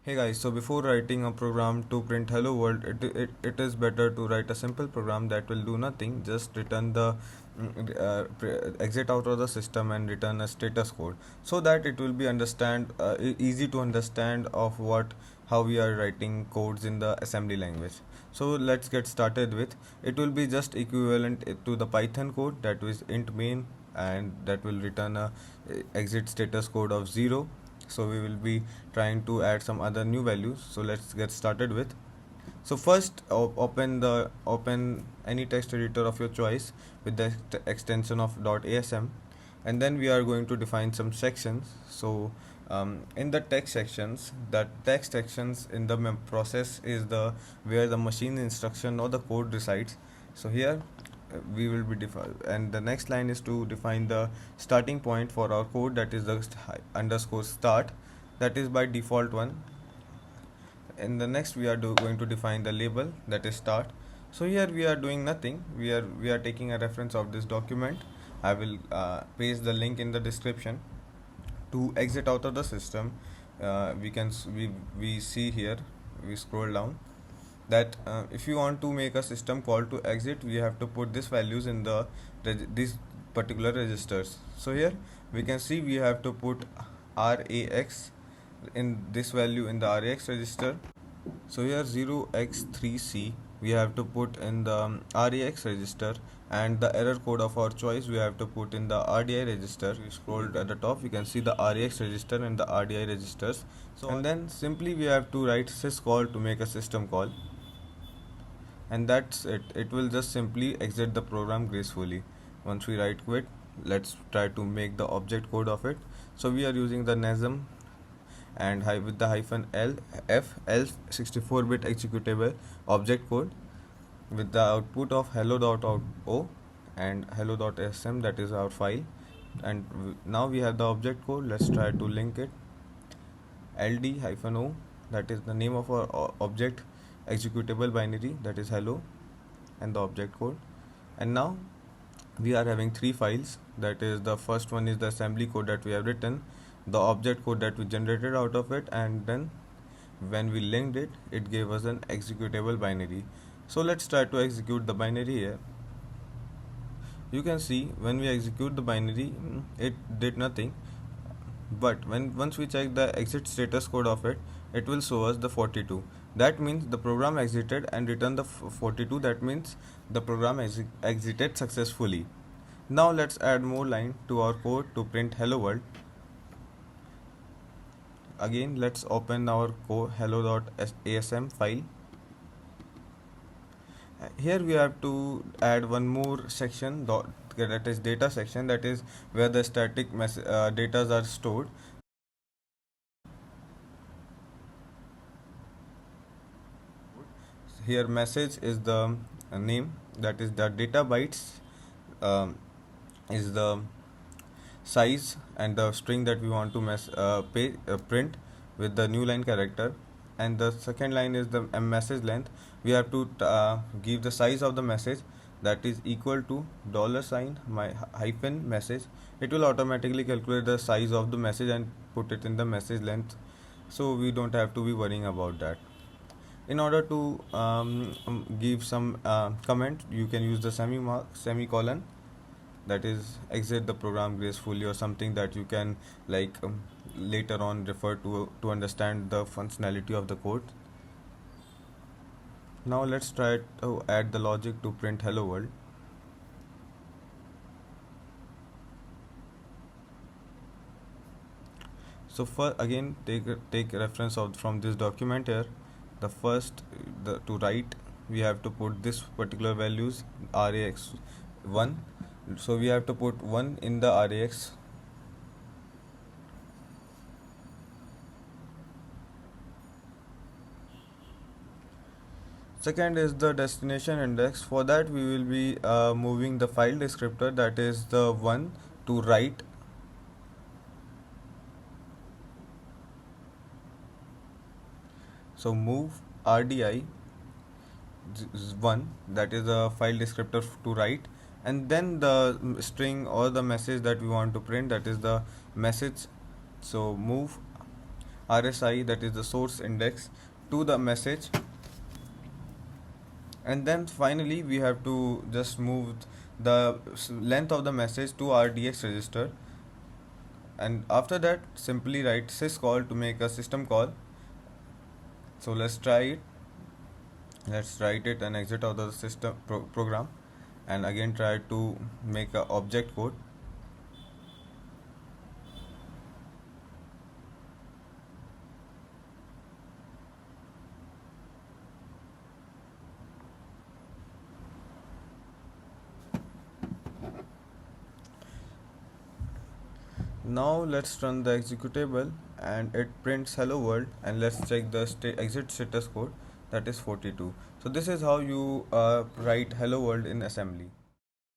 Hey guys, so before writing a program to print hello world, it is better to write a simple program that will do nothing, just return the exit out of the system and return a status code, so that it will be easy to understand of what how we are writing codes in the assembly language. So let's get started with it. Will be just equivalent to the Python code, that is int main, and that will return a exit status code of 0. So we will be trying to add some other new values. So let's get started with. So first open any text editor of your choice with the extension of .asm, and then we are going to define some sections. So in the text sections, that text sections in the process is the where the machine instruction or the code resides. So here we will be define, and the next line is to define the starting point for our code, that is the underscore start, that is by default one. In the next we are going to define the label, that is start. So here we are doing nothing, we are taking a reference of this document. I will paste the link in the description. To exit out of the system, we see here, we scroll down, that if you want to make a system call to exit, we have to put these values in the these particular registers. So here we can see we have to put RAX in this value in the RAX register. So here 0x3c we have to put in the RAX register, and the error code of our choice we have to put in the RDI register. We scroll at the top, you can see the RAX register and the RDI registers. So and then simply we have to write syscall to make a system call, and that's it will just simply exit the program gracefully. Once we write quit, let's try to make the object code of it. So we are using the NASM and with the hyphen L F L 64-bit executable object code with the output of hello.o and hello.sm, that is our file. And now we have the object code. Let's try to link it. ld-o, that is the name of our object executable binary, that is hello, and the object code. And now we are having three files, that is the first one is the assembly code that we have written, the object code that we generated out of it, and then when we linked it, it gave us an executable binary. So let's try to execute the binary here. You can see when we execute the binary, it did nothing, but once we check the exit status code of it, it will show us the 42. That means the program exited and returned the 42. That means the program exited successfully. Now let's add more line to our code to print hello world. Again, let's open our hello.asm file. Here we have to add one more section, that is data section, that is where the static data are stored. Here message is the name, that is the data bytes is the size, and the string that we want to print with the new line character. And the second line is the message length. We have to give the size of the message, that is equal to $my hyphen message. It will automatically calculate the size of the message and put it in the message length, so we don't have to be worrying about that. In order to give some comment, you can use the semicolon, that is exit the program gracefully, or something that you can later on refer to understand the functionality of the code. Now let's try to add the logic to print hello world. So again, take reference from this document here. The first to write, we have to put this particular values RAX1. So we have to put 1 in the RAX. Second is the destination index. For that we will be moving the file descriptor, that is the one to write. So move RDI 1, that is the file descriptor to write, and then the string or the message that we want to print, that is the message. So move RSI, that is the source index, to the message. And then finally we have to just move the length of the message to our DX register. And after that, simply write syscall to make a system call. So let's try it. Let's write it and exit out of the system program, and again try to make a object code. Now let's run the executable and it prints hello world, and let's check the exit status code, that is 42. So this is how you write hello world in assembly.